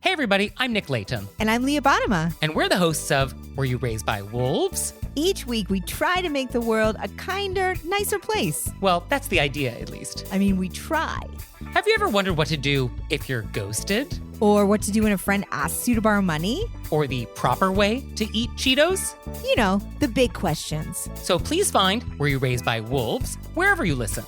Hey everybody, I'm Nick Layton. And I'm Leah Bottima. And we're the hosts of Were You Raised by Wolves? Each week we try to make the world a kinder, nicer place. Well, that's the idea, at least. I mean, we try. Have you ever wondered what to do if you're ghosted? Or what to do when a friend asks you to borrow money? Or the proper way to eat Cheetos? You know, the big questions. So please find Were You Raised by Wolves wherever you listen.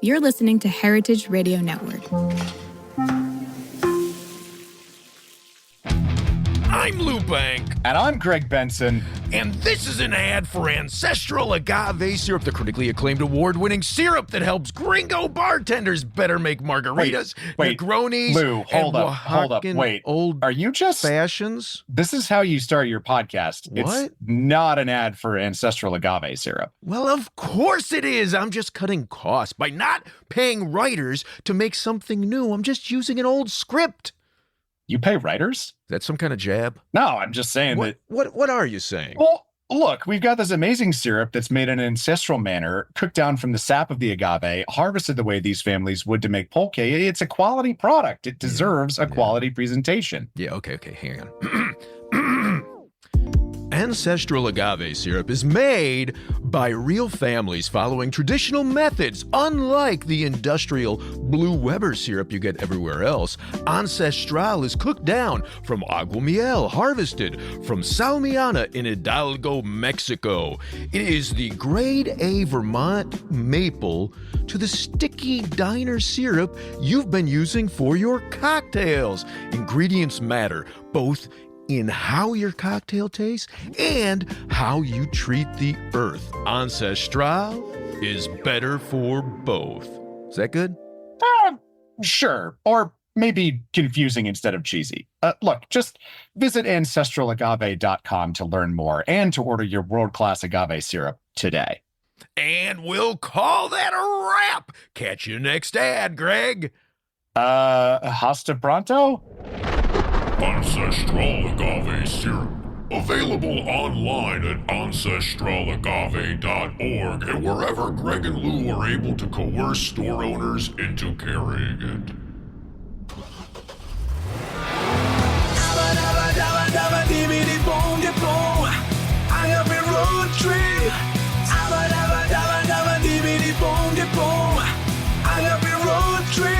You're listening to Heritage Radio Network. I'm Lou Bank. And I'm Greg Benson. And this is an ad for Ancestral Agave Syrup, the critically acclaimed award-winning syrup that helps gringo bartenders better make margaritas, Negronis, Lou, hold up. Wait, old are you just fashions? This is how you start your podcast. What? It's not an ad for Ancestral Agave Syrup. Well, of course it is. I'm just cutting costs by not paying writers to make something new. I'm just using an old script. You pay writers? Is that some kind of jab? No, I'm just saying that. What are you saying? Well, look, we've got this amazing syrup that's made in an ancestral manner, cooked down from the sap of the agave, harvested the way these families would to make pulque. It's a quality product. It deserves a quality presentation. Yeah, okay, hang on. Ancestral agave syrup is made by real families following traditional methods. Unlike the industrial Blue Weber syrup you get everywhere else, Ancestral is cooked down from agua miel, harvested from Salmiana in Hidalgo, Mexico. It is the grade A Vermont maple to the sticky diner syrup you've been using for your cocktails. Ingredients matter, both in how your cocktail tastes and how you treat the earth. Ancestral is better for both. Is that good? Sure. Or maybe confusing instead of cheesy. Look, just visit ancestralagave.com to learn more and to order your world-class agave syrup today. And we'll call that a wrap. Catch you next ad, Greg. Hasta pronto? Ancestral Agave Syrup. Available online at ancestralagave.org and wherever Greg and Lou are able to coerce store owners into carrying it. Agave Road Trip. Agave Road Trip.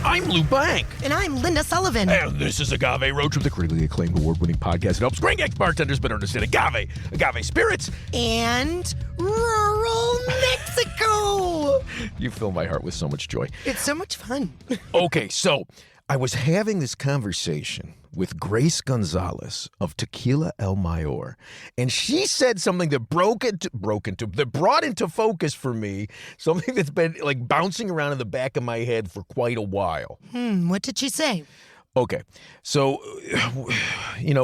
I'm Lou Bank. And I'm Linda Sullivan. And this is Agave Road Trip, the critically acclaimed award-winning podcast that helps gringo bartenders better understand agave spirits, And rural Mexico. You fill my heart with so much joy. It's so much fun. Okay, so I was having this conversation with Grace Gonzalez of Tequila El Mayor, and she said something that brought into focus for me, something that's been like bouncing around in the back of my head for quite a while. What did she say? Okay, so,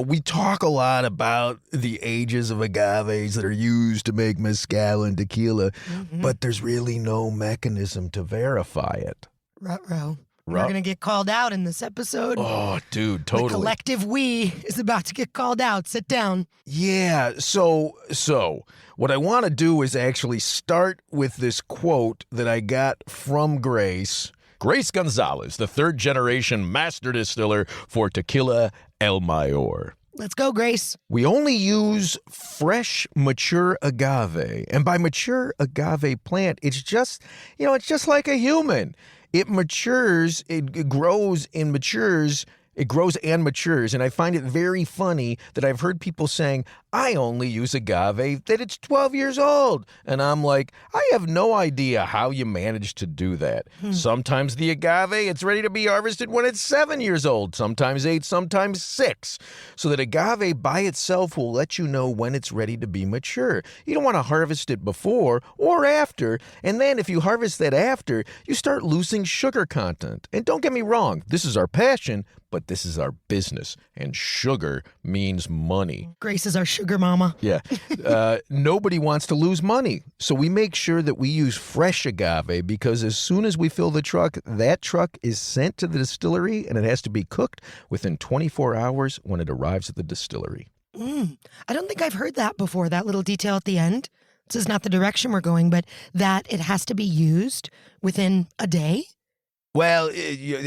we talk a lot about the ages of agaves that are used to make mezcal and tequila, but there's really no mechanism to verify it. Ruh-roh. We're going to get called out in this episode. Oh, dude, totally. The collective we is about to get called out. Sit down. Yeah, so what I want to do is actually start with this quote that I got from Grace Gonzalez, the third-generation master distiller for Tequila El Mayor. Let's go, Grace. We only use fresh, mature agave. And by mature agave plant, it's just like a human. It matures, it grows and matures. It grows and matures, and I find it very funny that I've heard people saying, I only use agave that it's 12 years old. And I'm like, I have no idea how you managed to do that. Sometimes the agave, it's ready to be harvested when it's 7 years old, sometimes 8, sometimes 6. So that agave by itself will let you know when it's ready to be mature. You don't want to harvest it before or after, and then if you harvest that after, you start losing sugar content. And don't get me wrong, this is our passion, but this is our business, and sugar means money. Grace is our sugar mama. Yeah. Nobody wants to lose money. So we make sure that we use fresh agave because as soon as we fill the truck, that truck is sent to the distillery and it has to be cooked within 24 hours when it arrives at the distillery. I don't think I've heard that before, that little detail at the end. this is not the direction we're going, but that it has to be used within a day? Well,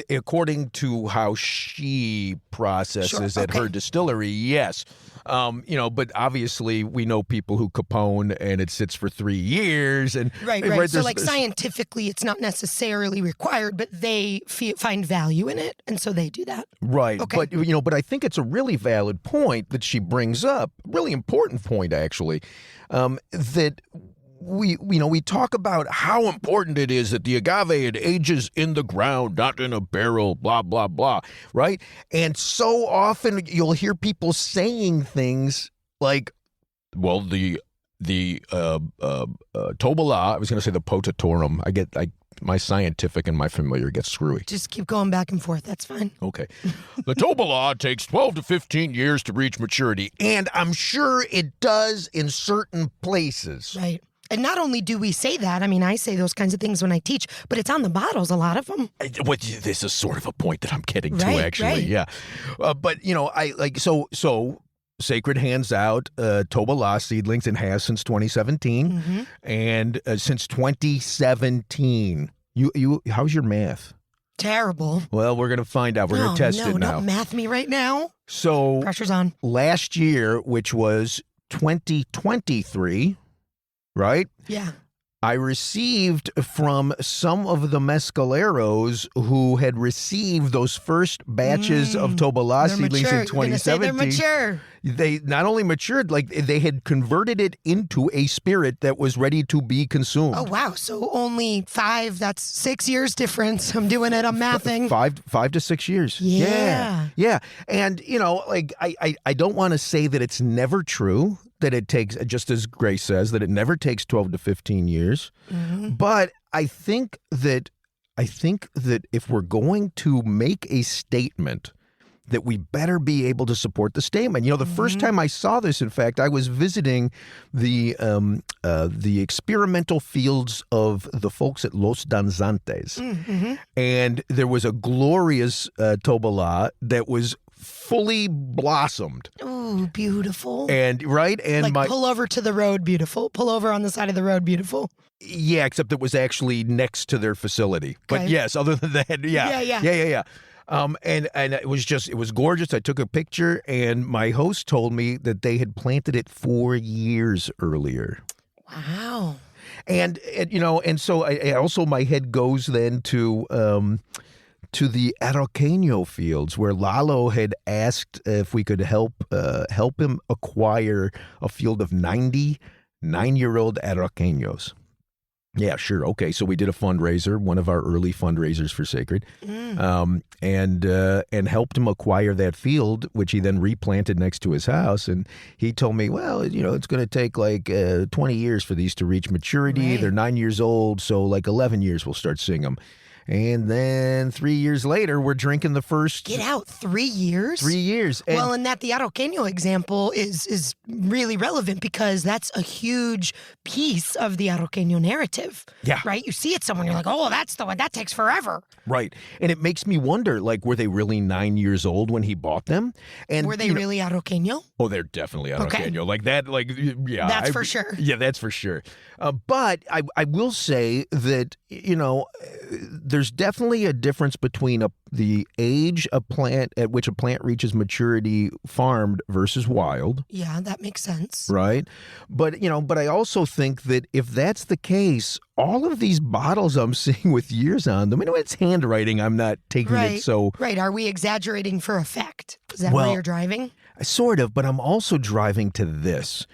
according to how she processes at her distillery, yes. But obviously we know people who Capone and it sits for 3 years. And Right. So scientifically, it's not necessarily required, but they find value in it. And so they do that. Right. Okay. But I think it's a really valid point that she brings up, really important point, actually, that we talk about how important it is that the agave, it ages in the ground, not in a barrel, blah, blah, blah, right? And so often you'll hear people saying things like, well, the Tobola, I was going to say the Potatorum. My scientific and my familiar gets screwy. Just keep going back and forth. That's fine. Okay. The Tobola takes 12 to 15 years to reach maturity, and I'm sure it does in certain places. Right. And not only do we say that, I mean, I say those kinds of things when I teach, but it's on the bottles, a lot of them. This is sort of a point that I'm getting to, Right, actually. right. Yeah. So Sacred hands out Tobola seedlings and has since 2017. Mm-hmm. And since 2017, how's your math? Terrible. Well, we're going to find out. We're going to test it now. Don't math me right now. So pressure's on. Last year, which was 2023, right? Yeah. I received from some of the mezcaleros who had received those first batches of Tobola seedlings in 2017. They're mature. They not only matured, like they had converted it into a spirit that was ready to be consumed. Oh, wow. So only 5, that's 6 years difference. I'm doing it. I'm mathing. 5 to 6 years. Yeah. Yeah. And, I don't want to say that it's never true, that it takes, just as Grace says, that it never takes 12 to 15 years. Mm-hmm. But I think that if we're going to make a statement, that we better be able to support the statement. The first time I saw this, in fact, I was visiting the experimental fields of the folks at Los Danzantes. Mm-hmm. And there was a glorious Tobola that was fully blossomed. Ooh, beautiful. And pull over to the road, beautiful. Pull over on the side of the road, beautiful. Yeah, except it was actually next to their facility. Okay. But yes, other than that, yeah. And it was gorgeous. I took a picture, and my host told me that they had planted it 4 years earlier. Wow. And so I also, my head goes then to the Araucano fields, where Lalo had asked if we could help him acquire a field of 90 9-year-old Araucanos. Yeah, sure. Okay, so we did a fundraiser, one of our early fundraisers for Sacred, and helped him acquire that field, which he then replanted next to his house. And he told me, well, it's going to take like 20 years for these to reach maturity. Right. They're 9 years old, so like 11 years we'll start seeing them. And then 3 years later, we're drinking the first. Get out, 3 years? 3 years. And that the Araucano example is really relevant because that's a huge piece of the Araucano narrative. Yeah. Right? You see it somewhere, you're like, oh, that's the one. That takes forever. Right. And it makes me wonder, like, were they really 9 years old when he bought them? And were they really Araucano? Oh, they're definitely Araucano. Okay. Like that, like, yeah. That's for sure. Yeah, that's for sure. But I will say that, there's definitely a difference between the age at which a plant reaches maturity farmed versus wild. Yeah, that makes sense. Right. But I also think that if that's the case, all of these bottles I'm seeing with years on them, it's handwriting. I'm not taking it so. Right. Are we exaggerating for effect? Is that where you're driving? Sort of, but I'm also driving to this.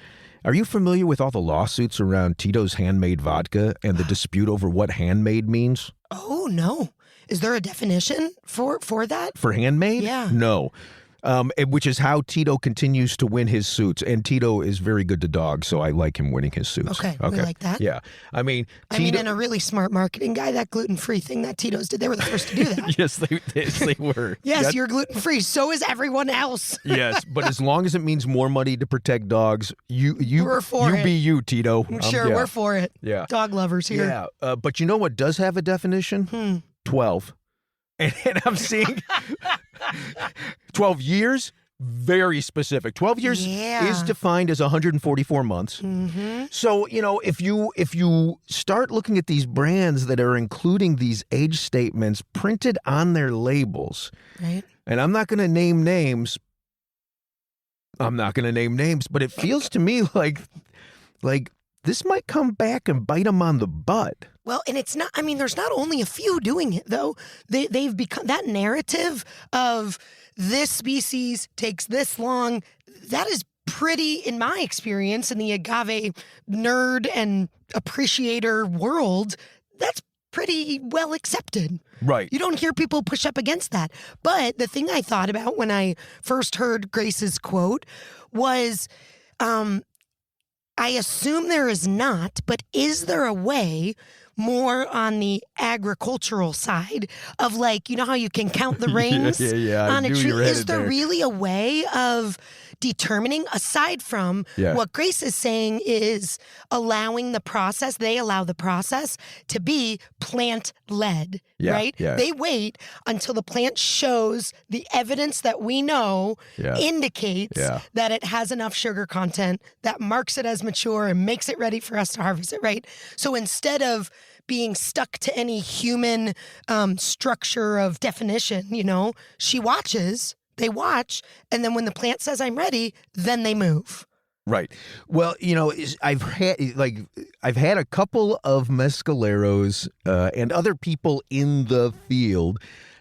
Are you familiar with all the lawsuits around Tito's handmade vodka and the dispute over what handmade means? Oh, no. Is there a definition for that? For handmade? Yeah. No. Which is how Tito continues to win his suits. And Tito is very good to dogs, so I like him winning his suits. Okay. We like that. Yeah. Tito, and a really smart marketing guy, that gluten-free thing that Tito's did, they were the first to do that. Yes, they were. Yes, you're gluten-free. So is everyone else. Yes, but as long as it means more money to protect dogs, we're for it. Be you, Tito. I'm sure we're for it. Yeah. Dog lovers here. Yeah. But you know what does have a definition? 12. And I'm seeing 12 years, very specific. 12 years Yeah. is defined as 144 months. Mm-hmm. So, if you start looking at these brands that are including these age statements printed on their labels, Right. and I'm not going to name names, but it feels to me like this might come back and bite them on the butt. Well, and it's not, there's not only a few doing it, though. They've become that narrative of this species takes this long. That is pretty, in my experience, in the agave nerd and appreciator world, that's pretty well accepted. Right. You don't hear people push up against that. But the thing I thought about when I first heard Grace's quote was, I assume there is not, but is there a way more on the agricultural side of how you can count the rings on a tree? Is there really a way of determining, aside from what Grace is saying is allowing the process, they allow the process to be plant-led, right? Yeah. They wait until the plant shows the evidence that we know indicates that it has enough sugar content that marks it as mature and makes it ready for us to harvest it, right? So instead of being stuck to any human structure of definition, she watches, they watch, and then when the plant says I'm ready, then they move. Right. Well, I've had a couple of mezcaleros and other people in the field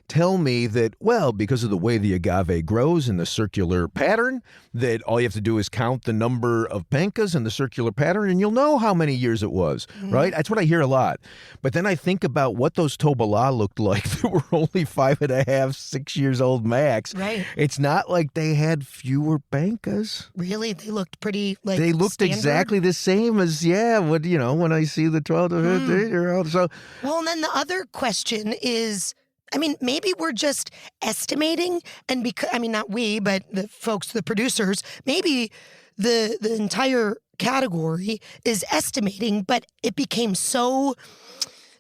tell me that, because of the way the agave grows in the circular pattern, that all you have to do is count the number of pencas in the circular pattern and you'll know how many years it was, right? That's what I hear a lot. But then I think about what those Tobola looked like that were only 5.5, 6 years old max. Right. It's not like they had fewer pencas. Really? They looked pretty They looked standard? exactly the same as, when I see the 12 to 15-year-old. So, well, and then the other question is, maybe we're just estimating, and because, not we, but the folks, the producers, maybe the entire category is estimating, but it became so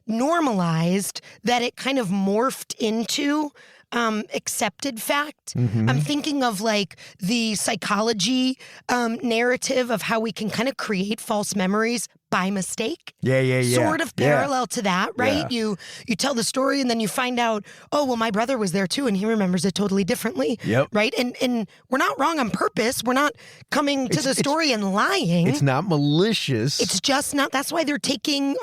normalized that it kind of morphed into accepted fact. I'm thinking of the psychology narrative of how we can kind of create false memories by mistake. Yeah. Sort of parallel to that, right? Yeah. You tell the story and then you find out, oh, well, my brother was there too and he remembers it totally differently. Yep. Right? And we're not wrong on purpose. We're not coming to the story and lying. It's not malicious. It's just not. That's why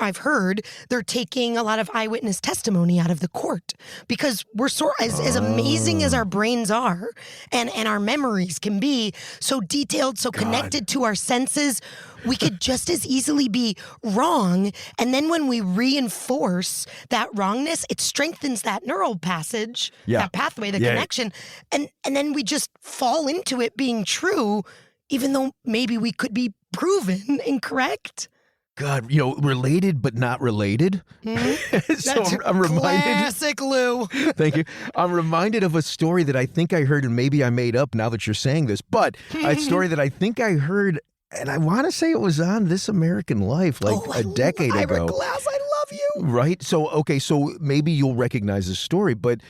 I've heard they're taking a lot of eyewitness testimony out of the court, because we're as amazing as our brains are and our memories can be, so detailed, so connected to our senses, we could just as easily be wrong. And then when we reinforce that wrongness, it strengthens that neural passage, that pathway, the connection. And then we just fall into it being true, even though maybe we could be proven incorrect. God, related but not related. So That's I'm reminded. Classic Lou. Thank you. I'm reminded of a story that I think I heard, and maybe I made up now that you're saying this, but a story that I think I heard. And I want to say it was on This American Life a decade ago. Ira Glass, I love you. Right? So maybe you'll recognize this story, but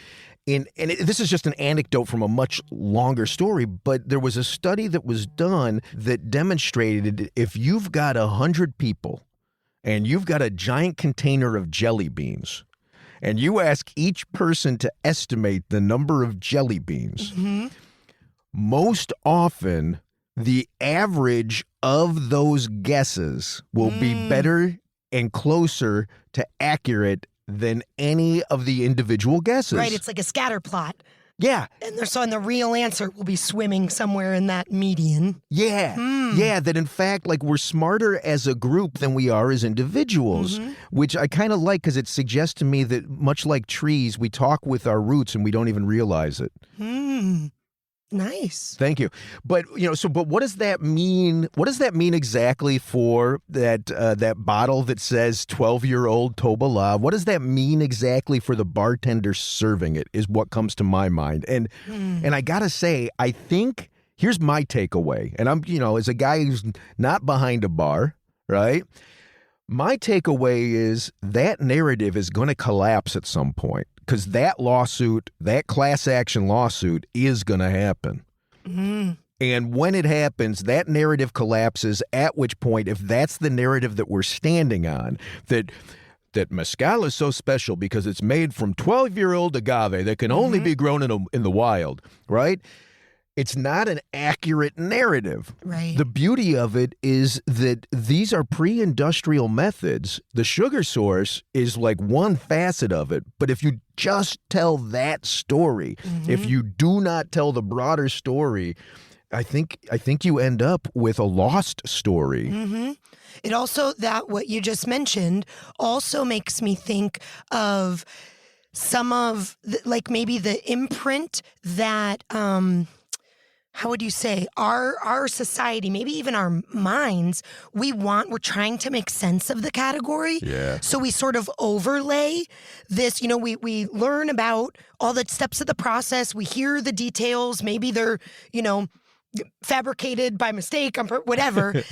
this is just an anecdote from a much longer story, but there was a study that was done that demonstrated if you've got 100 people and you've got a giant container of jelly beans and you ask each person to estimate the number of jelly beans, most often the average of those guesses will be better and closer to accurate than any of the individual guesses. Right, it's like a scatter plot. Yeah. And the real answer will be swimming somewhere in that median. Yeah. Yeah, that in fact, we're smarter as a group than we are as individuals, which I kind of like because it suggests to me that much like trees, we talk with our roots and we don't even realize it. Nice. Thank you. But but what does that mean? What does that mean exactly for that bottle that says 12-year-old Tobola? What does that mean exactly for the bartender serving it? Is what comes to my mind. And I gotta say, I think here's my takeaway. And I'm as a guy who's not behind a bar, right? My takeaway is that narrative is going to collapse at some point because that class action lawsuit is going to happen. And when it happens, that narrative collapses, at which point, if that's the narrative that we're standing on, that mezcal is so special because it's made from 12-year-old agave that can only be grown in the wild, right? It's not an accurate narrative. Right. The beauty of it is that these are pre-industrial methods. The sugar source is like one facet of it. But if you just tell that story, if you do not tell the broader story, I think you end up with a lost story. It also, that what you just mentioned also makes me think of some of like maybe the imprint that how would you say, our society, maybe even our minds, we're trying to make sense of the category. Yeah. So we sort of overlay this, we learn about all the steps of the process. We hear the details. Maybe they're, fabricated by mistake, whatever.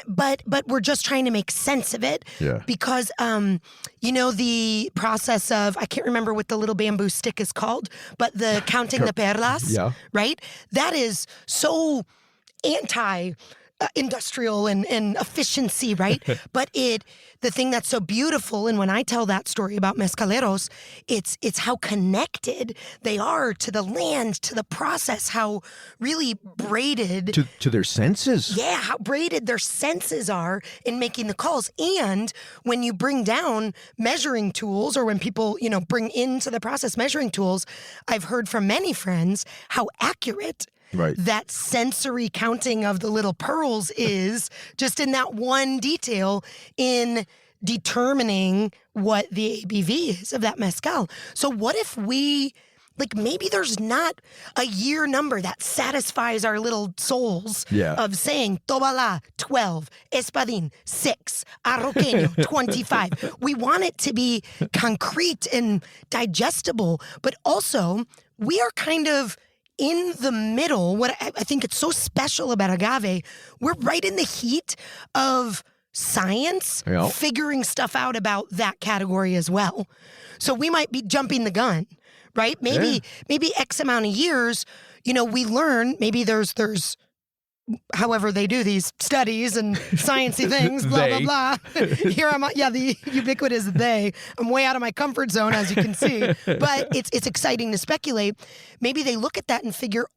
But we're just trying to make sense of it. Yeah. Because, the process of, I can't remember what the little bamboo stick is called, but the counting the perlas, right? That is so anti-industrial and efficiency, right? But the thing that's so beautiful, and when I tell that story about mezcaleros, it's how connected they are to the land, to the process, how really braided to their senses. Yeah, how braided their senses are in making the calls. And when you bring down measuring tools, or when people, bring into the process measuring tools, I've heard from many friends how accurate that sensory counting of the little pearls is, just in that one detail in determining what the ABV is of that mezcal. So what if maybe there's not a year number that satisfies our little souls of saying Tobala 12, Espadín 6, Arroqueño 25. We want it to be concrete and digestible, but also we are kind of in the middle. What I think it's so special about agave, we're right in the heat of science, figuring stuff out about that category as well. So we might be jumping the gun, right? Maybe X amount of years, we learn, maybe there's however they do these studies and sciencey things, blah, blah, blah. Here I'm, the ubiquitous they. I'm way out of my comfort zone, as you can see. But it's exciting to speculate. Maybe they look at that and figure,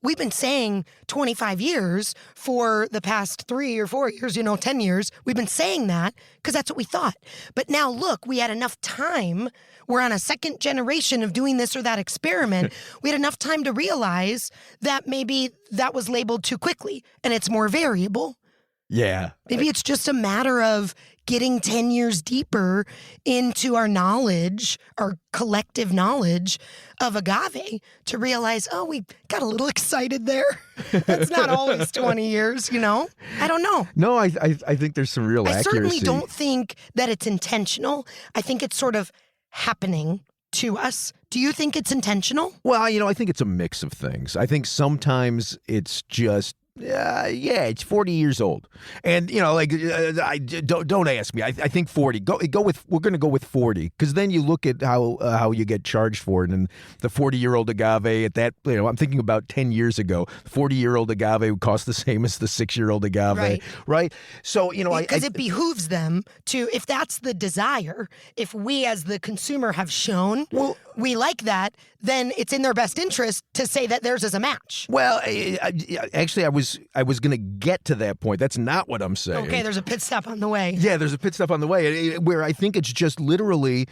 we've been saying 25 years for the past 3 or 4 years, 10 years. We've been saying that because that's what we thought. But now look, we had enough time. We're on a second generation of doing this or that experiment. We had enough time to realize that maybe that was labeled too quickly and it's more variable. Yeah. Maybe it's just a matter of getting 10 years deeper into our knowledge, our collective knowledge of agave, to realize, we got a little excited there. That's not always 20 years, I don't know. No, I think there's some real accuracy. I certainly don't think that it's intentional. I think it's sort of happening to us. Do you think it's intentional? Well, I think it's a mix of things. I think sometimes it's just, it's 40 years old. And, don't ask me. I think 40. We're going to go with 40, because then you look at how you get charged for it. And the 40-year-old agave at that, I'm thinking about 10 years ago, 40-year-old agave would cost the same as the 6-year-old agave. Right. So, because it behooves them to, if that's the desire, if we as the consumer have shown, we like that, then it's in their best interest to say that theirs is a match. Well, actually, I was going to get to that point. That's not what I'm saying. Okay, there's a pit stop on the way. Yeah, there's a pit stop on the way where I think it's just literally,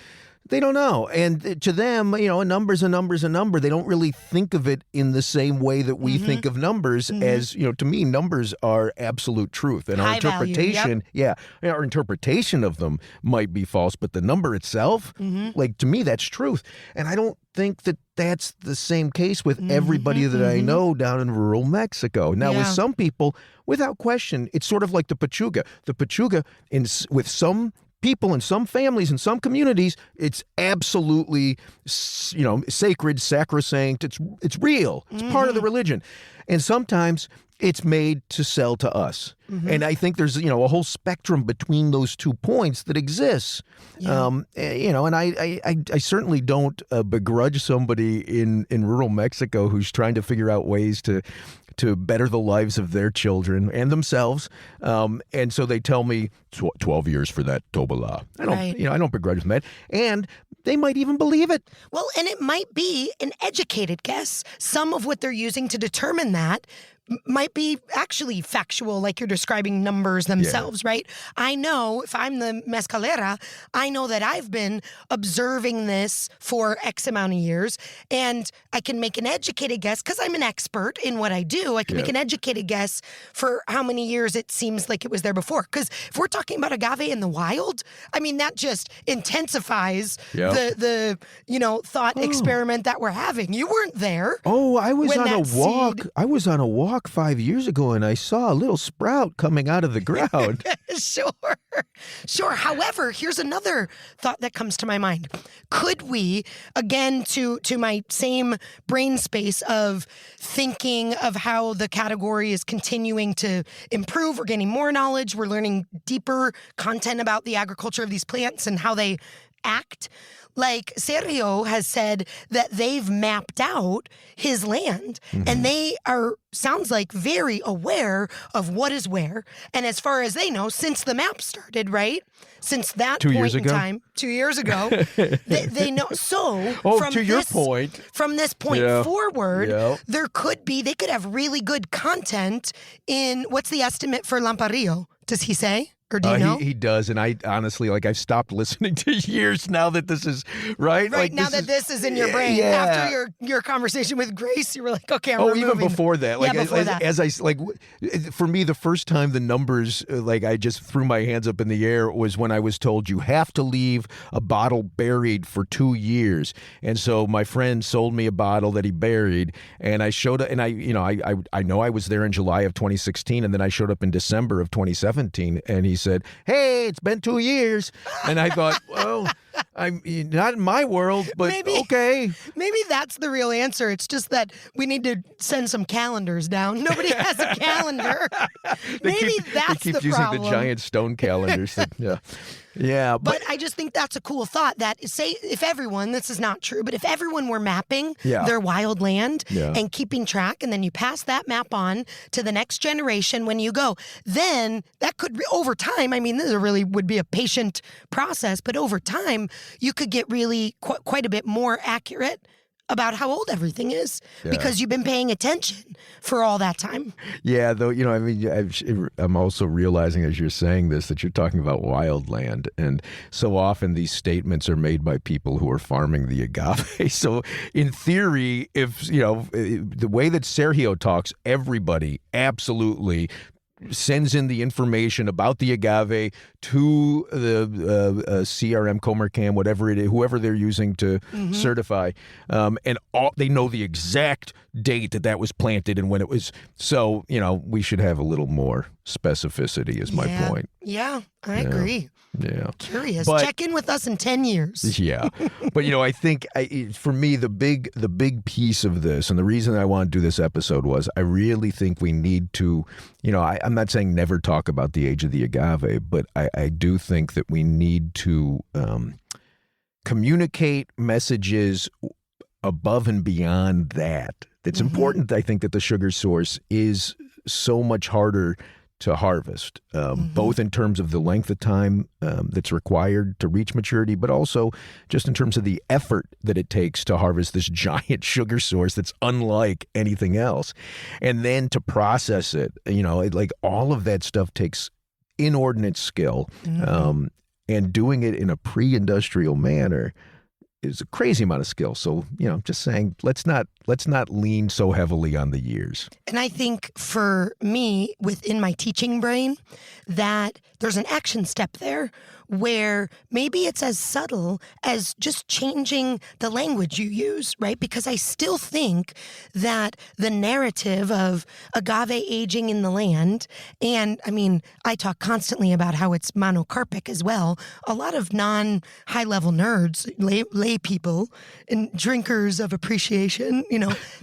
they don't know. And to them, a number's a number's a number. They don't really think of it in the same way that we think of numbers as, to me, numbers are absolute truth. And our interpretation, our interpretation of them might be false, but the number itself, to me, that's truth. And I don't think that that's the same case with everybody that I know down in rural Mexico. Now, with some people, without question, it's sort of like the pechuga. The pechuga, with some people in some families in some communities, it's absolutely, sacred, sacrosanct. It's real. It's part of the religion. And sometimes it's made to sell to us. And I think there's, a whole spectrum between those 2 points that exists. Yeah. And I certainly don't begrudge somebody in rural Mexico who's trying to figure out ways to better the lives of their children and themselves. And so they tell me 12 years for that Tobola. I don't begrudge them that. And they might even believe it. Well, and it might be an educated guess. Some of what they're using to determine that might be actually factual, like you're describing numbers themselves, right? I know if I'm the mezcalera, I know that I've been observing this for X amount of years, and I can make an educated guess because I'm an expert in what I do. I can make an educated guess for how many years it seems like it was there before. Because if we're talking about agave in the wild, I mean, that just intensifies the thought experiment that we're having. You weren't there. Oh, I was on a walk. Seed... I was on a walk 5 years ago, and I saw a little sprout coming out of the ground. Sure. However, here's another thought that comes to my mind. Could we, again, to my same brain space of thinking of how the category is continuing to improve, we're gaining more knowledge, we're learning deeper content about the agriculture of these plants and how they act. Like Sergio has said that they've mapped out his land and they are, sounds like, very aware of what is where. And as far as they know, since the map started, right? Since that 2 years point in ago? time, 2 years ago, they know. So your point. From this point forward, Yeah. they could have really good content in, what's the estimate for Lamparillo? Does he say? Or do you know? He does, and I honestly, I've stopped listening to years now that this is, right? Right, now that this is in your brain. Yeah. After your conversation with Grace, you were like, okay, I'm removing. Even before that. Before that. As I, for me, the first time the numbers, I just threw my hands up in the air was when I was told you have to leave a bottle buried for 2 years. And so my friend sold me a bottle that he buried, and I showed up, and I know I was there in July of 2016, and then I showed up in December of 2017, and he said, hey, it's been 2 years. And I thought, well, I'm not in my world, but okay. Maybe that's the real answer. It's just that we need to send some calendars down. Nobody has a calendar. Maybe that's the problem. They keep using the giant stone calendars. Yeah. But I just think that's a cool thought that, say, if everyone, this is not true, but if everyone were mapping their wild land and keeping track, and then you pass that map on to the next generation when you go, then that could, over time, I mean, this really would be a patient process, but over time, you could get really quite a bit more accurate about how old everything is because you've been paying attention for all that time. Yeah, though, I'm also realizing as you're saying this that you're talking about wild land. And so often these statements are made by people who are farming the agave. So in theory, if, the way that Sergio talks, everybody absolutely sends in the information about the agave to the CRM, Comercam, whatever it is, whoever they're using to certify, and they know the exact date that was planted and when it was. So, we should have a little more specificity is my point. Yeah, I agree. Yeah. Curious. Check in with us in 10 years. Yeah. But, I think for me, the big piece of this, and the reason I want to do this episode was I really think we need to, I'm not saying never talk about the age of the agave, but I do think that we need to communicate messages above and beyond that. It's important, I think, that the sugar source is so much harder to harvest, both in terms of the length of time that's required to reach maturity, but also just in terms of the effort that it takes to harvest this giant sugar source that's unlike anything else. And then to process it, all of that stuff takes inordinate skill, and doing it in a pre-industrial manner is a crazy amount of skill. So, just saying, let's not lean so heavily on the years. And I think for me, within my teaching brain, that there's an action step there where maybe it's as subtle as just changing the language you use, right? Because I still think that the narrative of agave aging in the land, and I mean, I talk constantly about how it's monocarpic as well. A lot of non-high level nerds, lay people and drinkers of appreciation,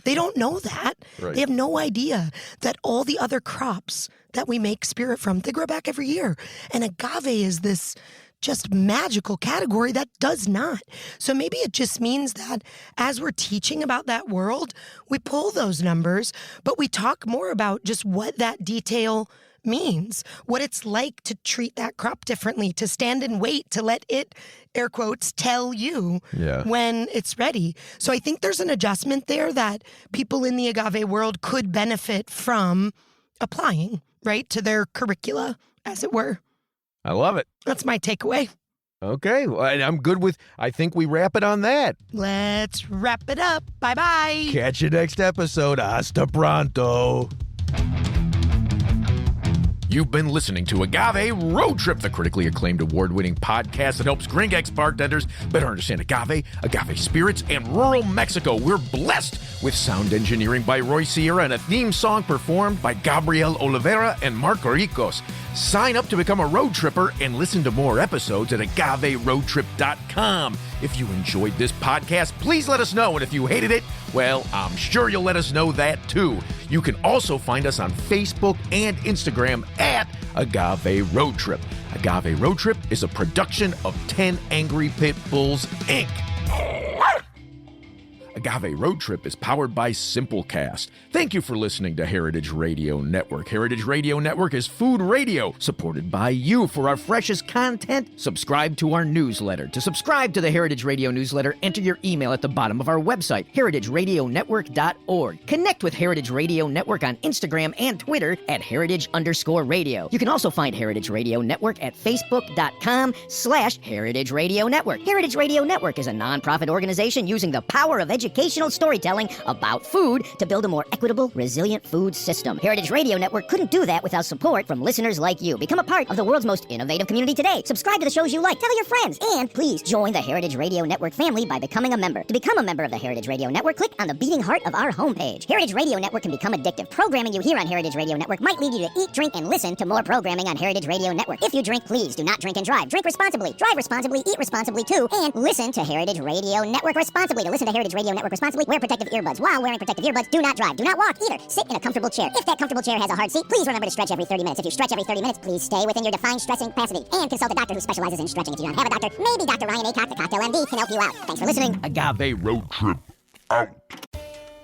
they don't know that. Right. They have no idea that all the other crops that we make spirit from, they grow back every year. And agave is this just magical category that does not. So maybe it just means that as we're teaching about that world, we pull those numbers, but we talk more about just what that detail means, what it's like to treat that crop differently, to stand and wait, to let it, air quotes, tell you when it's ready. So I think there's an adjustment there that people in the agave world could benefit from applying, right, to their curricula, as it were. I love it. That's my takeaway. Okay, well, I'm good with, I think we wrap it on that. Let's wrap it up. Bye-bye. Catch you next episode. Hasta pronto. You've been listening to Agave Road Trip, the critically acclaimed award-winning podcast that helps Gringex bartenders better understand agave spirits, and rural Mexico. We're blessed with sound engineering by Roy Sierra and a theme song performed by Gabriel Oliveira and Marco Ricos. Sign up to become a road tripper and listen to more episodes at agaveroadtrip.com. If you enjoyed this podcast, please let us know. And if you hated it, well, I'm sure you'll let us know that too. You can also find us on Facebook and Instagram at Agave Road Trip. Agave Road Trip is a production of 10 Angry Pit Bulls, Inc. Agave Road Trip is powered by Simplecast. Thank you for listening to Heritage Radio Network. Heritage Radio Network is food radio supported by you. For our freshest content, subscribe to our newsletter. To subscribe to the Heritage Radio newsletter, enter your email at the bottom of our website, heritageradionetwork.org. Connect with Heritage Radio Network on Instagram and Twitter at heritage_radio. You can also find Heritage Radio Network at facebook.com/Heritage Radio Network. Heritage Radio Network is a nonprofit organization using the power of educational storytelling about food to build a more equitable, resilient food system. Heritage Radio Network couldn't do that without support from listeners like you. Become a part of the world's most innovative community today. Subscribe to the shows you like. Tell your friends. And please join the Heritage Radio Network family by becoming a member. To become a member of the Heritage Radio Network, click on the beating heart of our homepage. Heritage Radio Network can become addictive. Programming you hear on Heritage Radio Network might lead you to eat, drink, and listen to more programming on Heritage Radio Network. If you drink, please do not drink and drive. Drink responsibly. Drive responsibly. Eat responsibly too. And listen to Heritage Radio Network responsibly. To listen to Heritage Radio Network responsibly, wear protective earbuds. While wearing protective earbuds, do not drive. Do not walk either. Sit in a comfortable chair. If that comfortable chair has a hard seat, please remember to stretch every 30 minutes. If you stretch every 30 minutes, please stay within your defined stretching capacity. And consult a doctor who specializes in stretching. If you don't have a doctor, maybe Dr. Ryan Acock, the Cocktail MD, can help you out. Thanks for listening. Agave Road Trip out.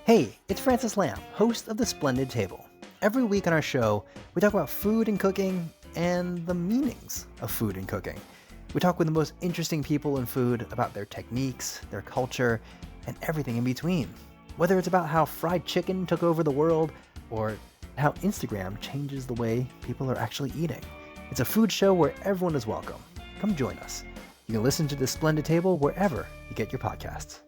Hey, it's Francis Lamb, host of The Splendid Table. Every week on our show, we talk about food and cooking and the meanings of food and cooking. We talk with the most interesting people in food about their techniques, their culture, and everything in between. Whether it's about how fried chicken took over the world or how Instagram changes the way people are actually eating. It's a food show where everyone is welcome. Come join us. You can listen to The Splendid Table wherever you get your podcasts.